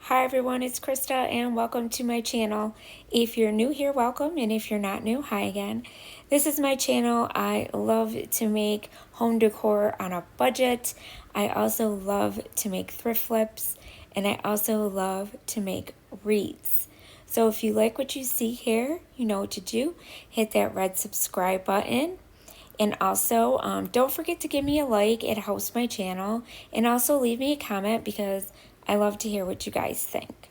Hi everyone, it's Krista and welcome to my channel. If you're new here, welcome, and if you're not new, hi again. This is my channel. I love to make home decor on a budget. I also love to make thrift flips, and I also love to make wreaths. So if you like what you see here, you know what to do. Hit that red subscribe button. And also, don't forget to give me a like. It helps my channel. And also leave me a comment because I love to hear what you guys think.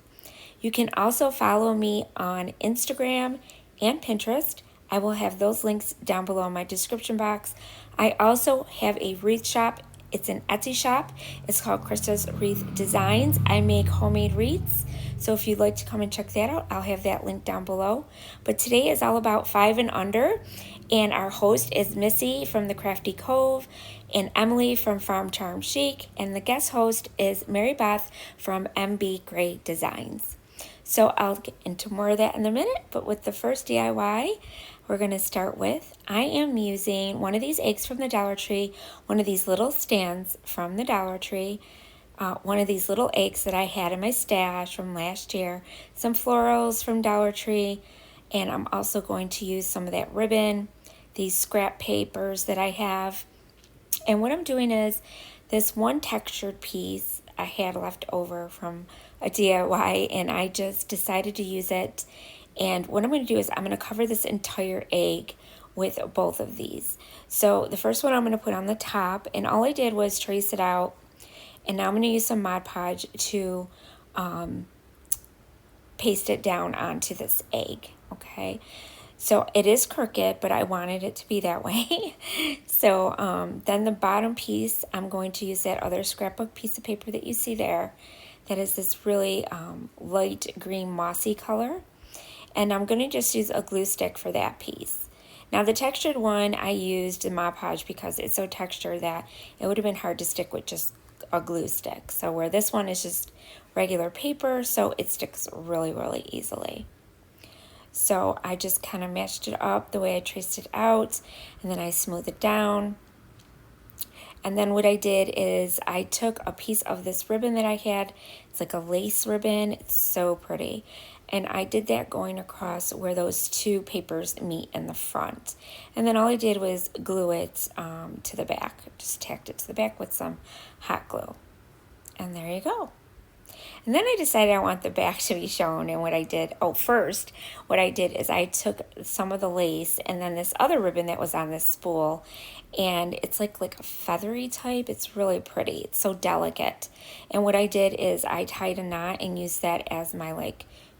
You can also follow me on Instagram and Pinterest. I will have those links down below in my description box. I also have a wreath shop. It's an Esty shop. It's called Krista's Wreath Designs. I make homemade wreaths. So if you'd like to come and check that out, I'll have that link down below. But today is all about 5 and under. And our host is Missy from the Crafty Cove and Emily from Farm Charm Chic. And the guest host is Mary Beth from MB Gray Designs. So I'll get into more of that in a minute, but with the first DIY, we're going to start with, I am using one of these eggs from the Dollar Tree, one of these little stands from the Dollar Tree, one of these little eggs that I had in my stash from last year, some florals from Dollar Tree, and I'm also going to use some of that ribbon, these scrap papers that I have. And what I'm doing is this one textured piece I had left over from a DIY, and I just decided to use it. And what I'm going to do is I'm going to cover this entire egg with both of these. So the first one I'm going to put on the top, and all I did was trace it out. And now I'm going to use some Mod Podge to paste it down onto this egg, okay? So it is crooked, but I wanted it to be that way. So then the bottom piece, I'm going to use that other scrapbook piece of paper that you see there. That is this really light green mossy color. And I'm going to just use a glue stick for that piece. Now the textured one, I used the Mod Podge because it's so textured that it would have been hard to stick with just a glue stick. So where this one is just regular paper, so it sticks really, really easily. So I just kind of matched it up the way I traced it out, and then I smoothed it down. And then what I did is I took a piece of this ribbon that I had. It's like a lace ribbon. It's so pretty. And I did that going across where those two papers meet in the front. And then all I did was glue it to the back. Just tacked it to the back with some hot glue. And there you go. And then I decided I want the back to be shown, and what I did, first, what I did is I took some of the lace and then this other ribbon that was on this spool, and it's like a feathery type. It's really pretty. It's so delicate. And what I did is I tied a knot and used that as my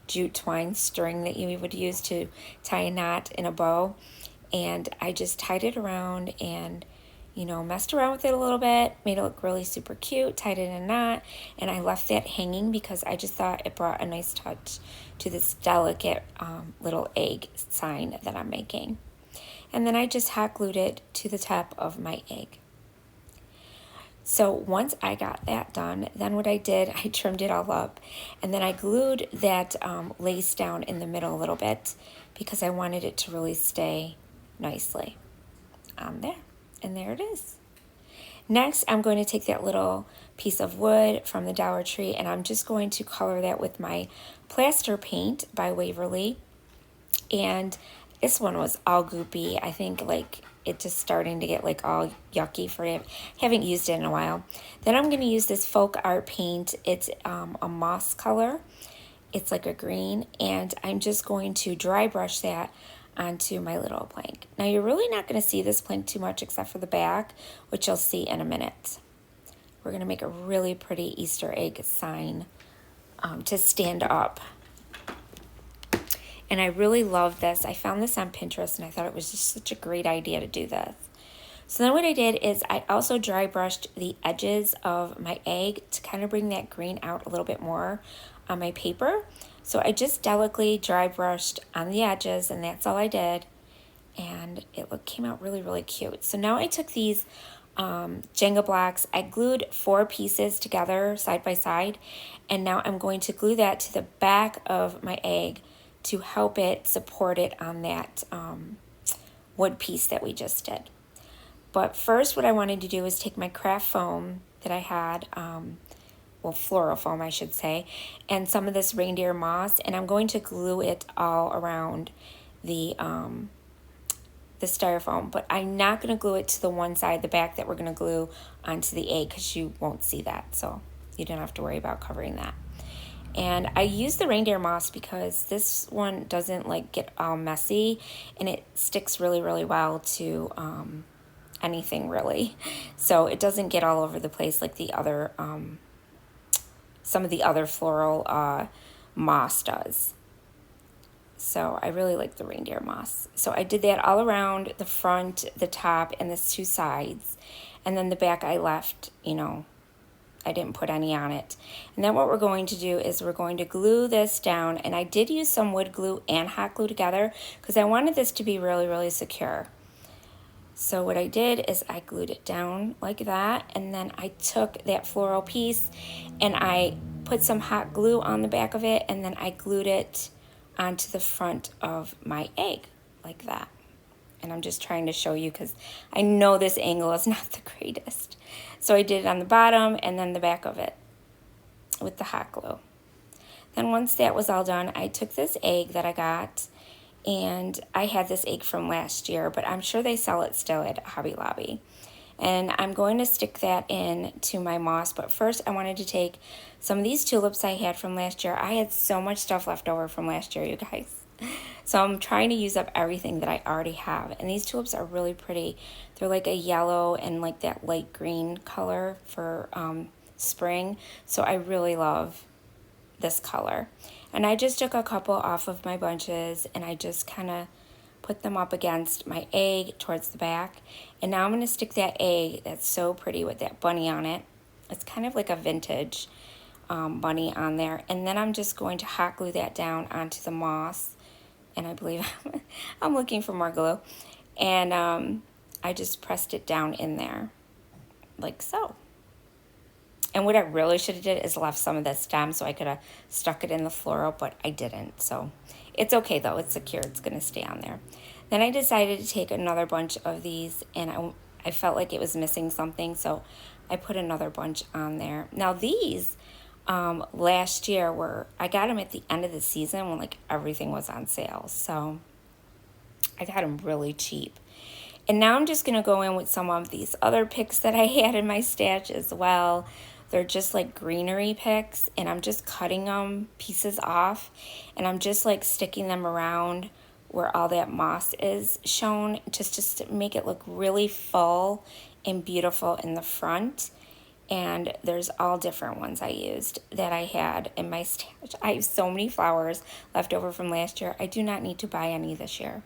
jute twine string that you would use to tie a knot in a bow. And I just tied it around and messed around with it a little bit, made it look really super cute, tied it in a knot, and I left that hanging because I just thought it brought a nice touch to this delicate little egg sign that I'm making. And then I just hot glued it to the top of my egg. So once I got that done, then what I did, I trimmed it all up, and then I glued that lace down in the middle a little bit because I wanted it to really stay nicely on there. And there it is. Next, I'm going to take that little piece of wood from the Dollar Tree, and I'm just going to color that with my plaster paint by Waverly. And this one was all goopy. I think it just starting to get all yucky for it. Haven't used it in a while. Then I'm going to use this folk art paint. It's a moss color. It's like a green, and I'm just going to dry brush that onto my little plank. Now you're really not going to see this plank too much except for the back, which you'll see in a minute. We're going to make a really pretty Easter egg sign to stand up. And I really love this. I found this on Pinterest and I thought it was just such a great idea to do this. So then what I did is I also dry brushed the edges of my egg to kind of bring that green out a little bit more on my paper. So I just delicately dry brushed on the edges, and that's all I did. And it came out really, really cute. So now I took these Jenga blocks. I glued 4 pieces together side by side. And now I'm going to glue that to the back of my egg to help it support it on that wood piece that we just did. But first what I wanted to do was take my craft foam that I had well, floral foam, I should say, and some of this reindeer moss, and I'm going to glue it all around the styrofoam, but I'm not going to glue it to the one side, the back, that we're going to glue onto the egg, because you won't see that, so you don't have to worry about covering that. And I use the reindeer moss because this one doesn't like get all messy, and it sticks really, really well to anything really. So it doesn't get all over the place like the other, some of the other floral moss does. So I really like the reindeer moss. So I did that all around the front, the top, and the two sides. And then the back I left, you know, I didn't put any on it. And then what we're going to do is we're going to glue this down. And I did use some wood glue and hot glue together because I wanted this to be really, really secure. So what I did is I glued it down like that. And then I took that floral piece and I put some hot glue on the back of it. And then I glued it onto the front of my egg like that. And I'm just trying to show you because I know this angle is not the greatest. So I did it on the bottom and then the back of it with the hot glue. Then once that was all done, I took this egg that I got, and I had this egg from last year, but I'm sure they sell it still at Hobby Lobby. And I'm going to stick that in to my moss, but first I wanted to take some of these tulips I had from last year. I had so much stuff left over from last year, you guys. So I'm trying to use up everything that I already have. And these tulips are really pretty. They're like a yellow and like that light green color for spring. So I really love this color. And I just took a couple off of my bunches and I just kind of put them up against my egg towards the back. And now I'm going to stick that egg that's so pretty with that bunny on it. It's kind of like a vintage bunny on there. And then I'm just going to hot glue that down onto the moss. And I believe I'm looking for more glue. And I just pressed it down in there like so. And what I really should have did is left some of the stem so I could have stuck it in the floral, but I didn't. So it's okay though, it's secure, it's gonna stay on there. Then I decided to take another bunch of these, and I felt like it was missing something, so I put another bunch on there. Now these, last year I got them at the end of the season when like everything was on sale. So I got them really cheap. And now I'm just gonna go in with some of these other picks that I had in my stash as well. They're just like greenery picks, and I'm just cutting them pieces off, and I'm just like sticking them around where all that moss is shown, just to make it look really full and beautiful in the front. And there's all different ones I used that I had in my stash. I have so many flowers left over from last year. I do not need to buy any this year.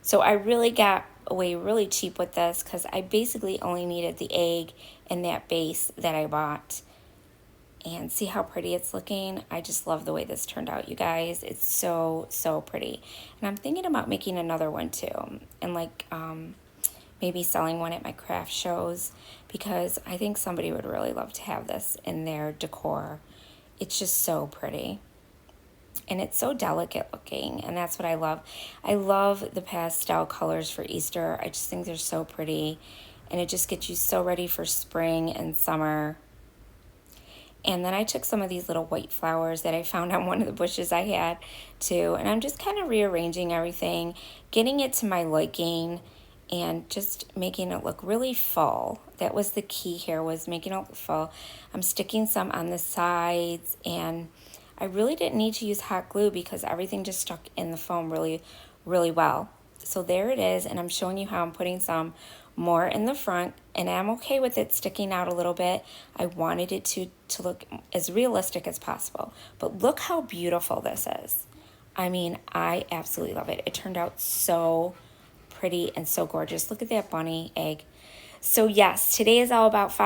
So I really got away really cheap with this because I basically only needed the egg and that base that I bought. And see how pretty it's looking? I just love the way this turned out, you guys. It's so, so pretty. And I'm thinking about making another one too. And like maybe selling one at my craft shows, because I think somebody would really love to have this in their decor. It's just so pretty. And it's so delicate looking, and that's what I love. I love the pastel colors for Easter. I just think they're so pretty, and it just gets you so ready for spring and summer. And then I took some of these little white flowers that I found on one of the bushes I had too, and I'm just kind of rearranging everything, getting it to my liking, and just making it look really full. That was the key here, was making it look full. I'm sticking some on the sides, and I really didn't need to use hot glue because everything just stuck in the foam really, really well. So there it is, and I'm showing you how I'm putting some more in the front, and I'm okay with it sticking out a little bit. I wanted it to look as realistic as possible. But look how beautiful this is. I mean, I absolutely love it. It turned out so pretty and so gorgeous. Look at that bunny egg. So yes, today is all about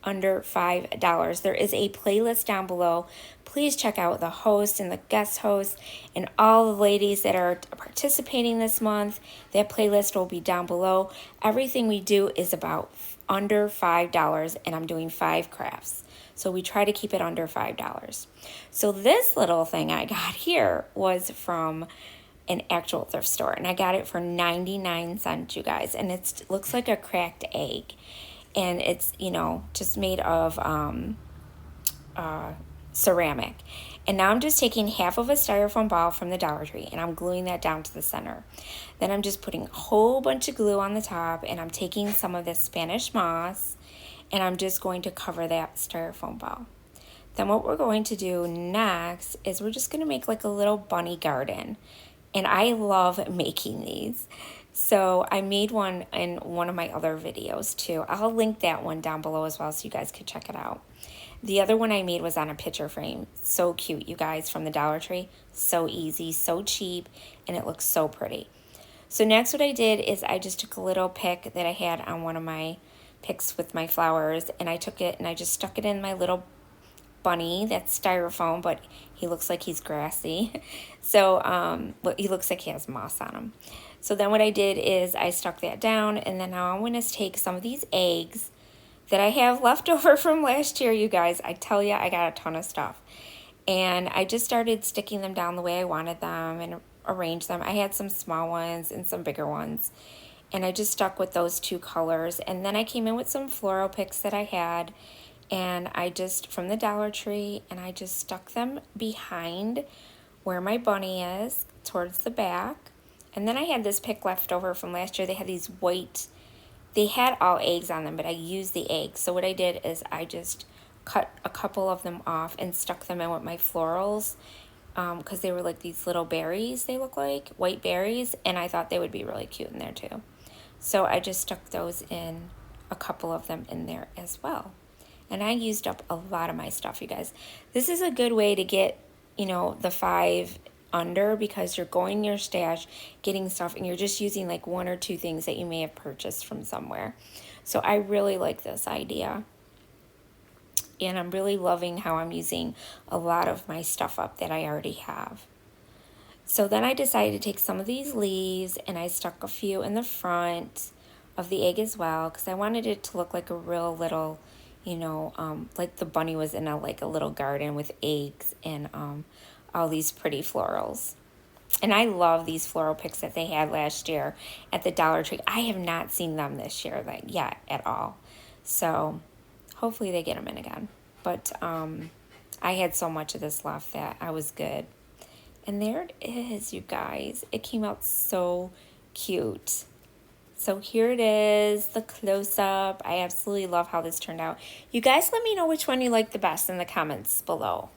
under $5. There is a playlist down below. Please check out the host and the guest host and all the ladies that are participating this month. That playlist will be down below. Everything we do is about under $5, and I'm doing 5 crafts. So we try to keep it under $5. So this little thing I got here was from an actual thrift store, and I got it for 99 cents, you guys. And it looks like a cracked egg. And it's, you know, just made of ceramic. And now I'm just taking half of a styrofoam ball from the Dollar Tree and I'm gluing that down to the center. Then I'm just putting a whole bunch of glue on the top and I'm taking some of this Spanish moss and I'm just going to cover that styrofoam ball. Then what we're going to do next is we're just going to make like a little bunny garden. And I love making these. So I made one in one of my other videos too. I'll link that one down below as well so you guys could check it out. The other one I made was on a picture frame. So cute, you guys, from the Dollar Tree. So easy, so cheap, and it looks so pretty. So next what I did is I just took a little pick that I had on one of my picks with my flowers, and I took it and I just stuck it in my little bunny that's styrofoam, but he looks like he's grassy. So well, he looks like he has moss on him. So then what I did is I stuck that down, and then now I'm going to take some of these eggs that I have left over from last year, you guys. I tell you, I got a ton of stuff. And I just started sticking them down the way I wanted them and arranged them. I had some small ones and some bigger ones. And I just stuck with those two colors. And then I came in with some floral picks that I had. And I just, from the Dollar Tree, and I just stuck them behind where my bunny is, towards the back. And then I had this pick left over from last year. They had these white, they had all eggs on them, but I used the eggs. So what I did is I just cut a couple of them off and stuck them in with my florals because they were like these little berries, they look like, white berries, and I thought they would be really cute in there too. So I just stuck those in, a couple of them in there as well. And I used up a lot of my stuff, you guys. This is a good way to get, you know, the 5 under, because you're going in your stash, getting stuff, and you're just using like 1 or 2 things that you may have purchased from somewhere. So I really like this idea. And I'm really loving how I'm using a lot of my stuff up that I already have. So then I decided to take some of these leaves and I stuck a few in the front of the egg as well, because I wanted it to look like a real little, you know, like the bunny was in a like a little garden with eggs and all these pretty florals. And I love these floral picks that they had last year at the Dollar Tree. I have not seen them this year yet at all. So hopefully they get them in again. But I had so much of this left that I was good. And there it is, you guys. It came out so cute. So here it is, the close-up. I absolutely love how this turned out. You guys let me know which one you like the best in the comments below.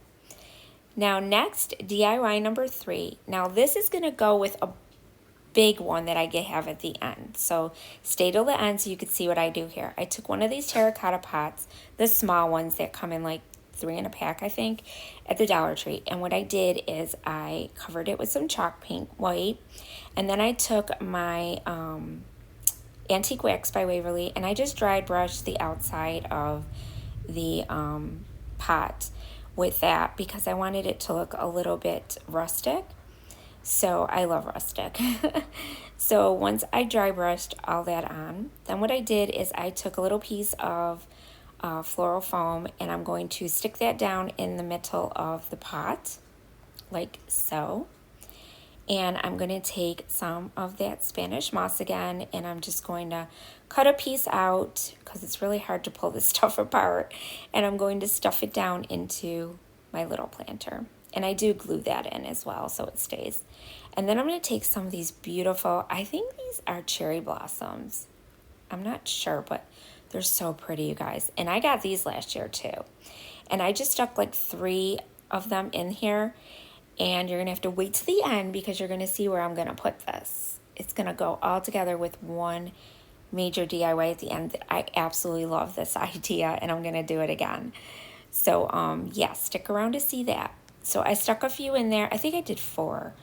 Now next, DIY number 3. Now this is going to go with a big one that I have at the end. So stay till the end so you can see what I do here. I took one of these terracotta pots, the small ones that come in like 3 in a pack, I think, at the Dollar Tree. And what I did is I covered it with some chalk paint white. And then I took my Antique Wax by Waverly and I just dry brushed the outside of the pot with that because I wanted it to look a little bit rustic. So I love rustic. So once I dry brushed all that on, then what I did is I took a little piece of floral foam and I'm going to stick that down in the middle of the pot like so. And I'm going to take some of that Spanish moss again and I'm just going to cut a piece out because it's really hard to pull this stuff apart, and I'm going to stuff it down into my little planter. And I do glue that in as well so it stays. And then I'm going to take some of these beautiful, I think these are cherry blossoms. I'm not sure, but they're so pretty, you guys. And I got these last year too. And I just stuck like 3 of them in here. And you're going to have to wait to the end because you're going to see where I'm going to put this. It's going to go all together with one major DIY at the end. I absolutely love this idea and I'm going to do it again. So yeah, stick around to see that. So I stuck a few in there. I think I did 4.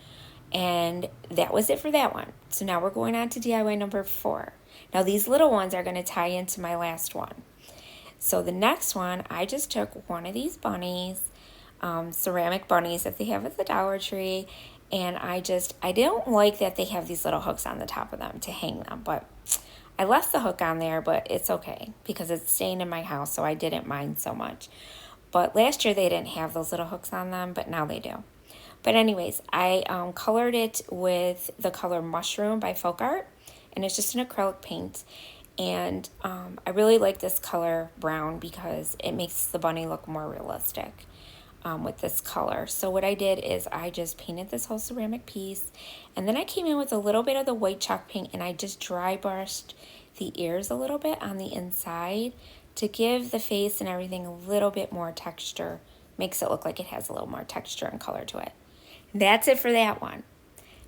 And that was it for that one. So now we're going on to DIY number 4. Now these little ones are going to tie into my last one. So the next one, I just took one of these bunnies, ceramic bunnies that they have at the Dollar Tree. And I don't like that they have these little hooks on the top of them to hang them. But I left the hook on there, but it's okay because it's staying in my house. So I didn't mind so much. But last year they didn't have those little hooks on them, but now they do. But anyways, I colored it with the color Mushroom by Folk Art, and it's just an acrylic paint. And I really like this color brown because it makes the bunny look more realistic with this color. So what I did is I just painted this whole ceramic piece, and then I came in with a little bit of the white chalk paint and I just dry brushed the ears a little bit on the inside to give the face and everything a little bit more texture. Makes it look like it has a little more texture and color to it. That's it for that one.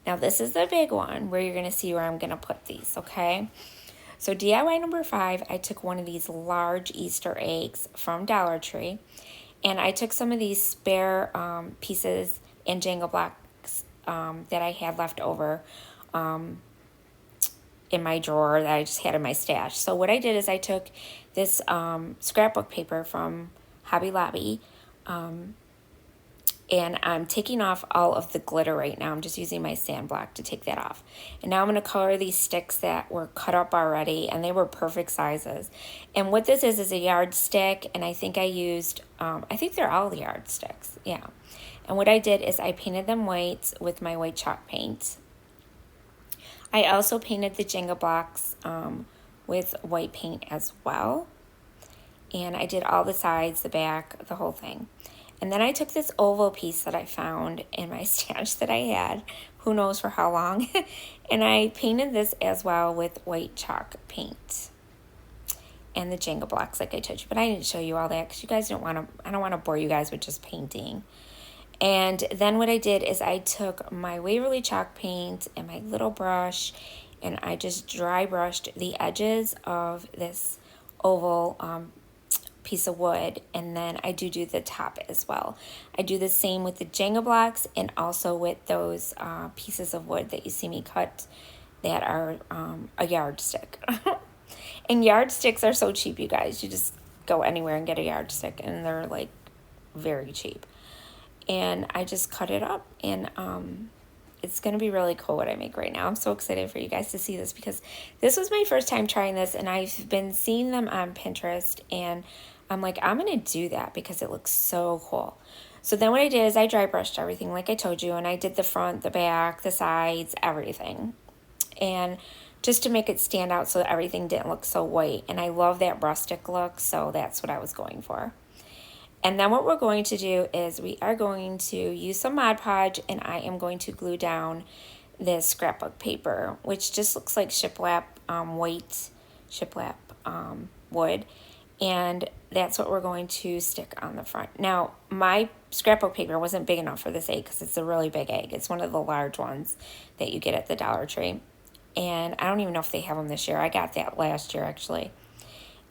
Now this is the big one where you're gonna see where I'm gonna put these, okay? So DIY number 5, I took one of these large Easter eggs from Dollar Tree, and I took some of these spare pieces and Jenga blocks that I had left over in my drawer that I just had in my stash. So what I did is I took this scrapbook paper from Hobby Lobby, and I'm taking off all of the glitter right now. I'm just using my sand block to take that off. And now I'm going to color these sticks that were cut up already, and they were perfect sizes. And what this is a yardstick, and I think I used, I think they're all yardsticks, yeah. And what I did is I painted them white with my white chalk paint. I also painted the Jenga blocks with white paint as well. And I did all the sides, the back, the whole thing. And then I took this oval piece that I found in my stash that I had, who knows for how long, and I painted this as well with white chalk paint and the Jenga blocks like I told you. But I didn't show you all that because you guys don't want to, I don't want to bore you guys with just painting. And then what I did is I took my Waverly chalk paint and my little brush, and I just dry brushed the edges of this oval piece of wood, and then I do the top as well. I do the same with the Jenga blocks and also with those pieces of wood that you see me cut that are a yardstick. And yardsticks are so cheap, you guys. You just go anywhere and get a yardstick, and they're like very cheap. And I just cut it up, and it's going to be really cool what I make right now. I'm so excited for you guys to see this because this was my first time trying this, and I've been seeing them on Pinterest, and I'm like, I'm going to do that because it looks so cool. So then what I did is I dry brushed everything like I told you, and I did the front, the back, the sides, everything. And just to make it stand out so that everything didn't look so white. And I love that rustic look, so that's what I was going for. And then what we're going to do is we are going to use some Mod Podge, and I am going to glue down this scrapbook paper, which just looks like shiplap, white shiplap wood. And that's what we're going to stick on the front. Now, my scrapbook paper wasn't big enough for this egg because it's a really big egg. It's one of the large ones that you get at the Dollar Tree. And I don't even know if they have them this year. I got that last year, actually.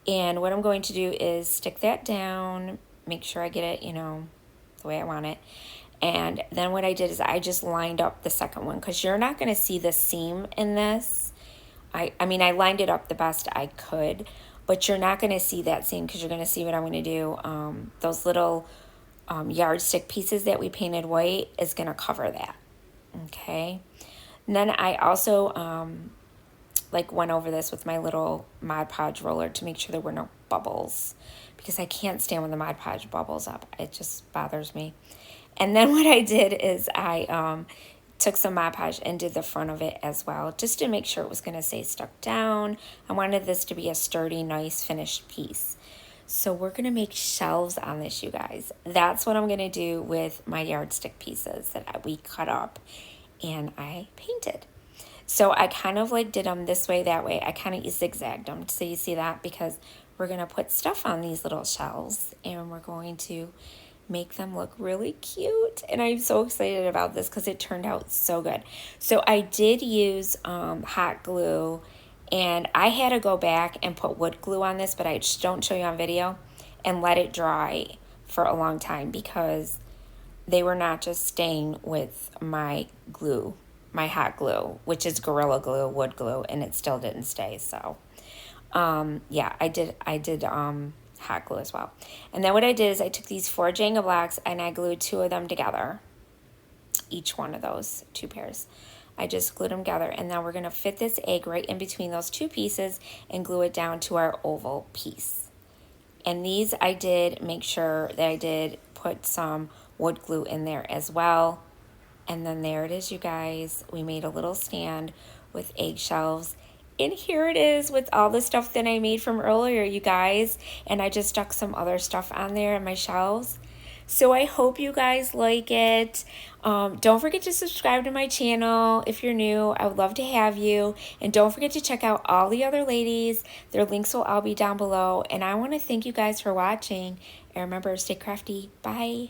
And what I'm going to do is stick that down, make sure I get it, you know, the way I want it. And then what I did is I just lined up the second one because you're not going to see the seam in this. I mean, I lined it up the best I could, but you're not going to see that seam because you're going to see what I'm going to do. Those little yardstick pieces that we painted white is going to cover that. Okay. And then I also like went over this with my little Mod Podge roller to make sure there were no bubbles because I can't stand when the Mod Podge bubbles up. It just bothers me. And then what I did is I took some Mod Podge and did the front of it as well, just to make sure it was going to stay stuck down. I wanted this to be a sturdy, nice, finished piece. So we're going to make shelves on this, you guys. That's what I'm going to do with my yardstick pieces that we cut up and I painted. So I kind of like did them this way, that way. I kind of zigzagged them, so you see that, because we're going to put stuff on these little shelves and we're going to make them look really cute. And I'm so excited about this because it turned out so good. So I did use hot glue, and I had to go back and put wood glue on this, but I just don't show you on video, and let it dry for a long time because they were not just staying with my glue, my hot glue, which is Gorilla Glue, wood glue, and it still didn't stay. So yeah, I did hot glue as well. And then what I did is I took these 4 Jenga blocks and I glued 2 of them together. Each one of those 2 pairs. I just glued them together, and now we're going to fit this egg right in between those 2 pieces and glue it down to our oval piece. And these I did make sure that I did put some wood glue in there as well. And then there it is, you guys. We made a little stand with eggshells, And here it is with all the stuff that I made from earlier, you guys. And I just stuck some other stuff on there on my shelves. So I hope you guys like it. Don't forget to subscribe to my channel if you're new. I would love to have you. And don't forget to check out all the other ladies. Their links will all be down below. And I want to thank you guys for watching. And remember, stay crafty. Bye.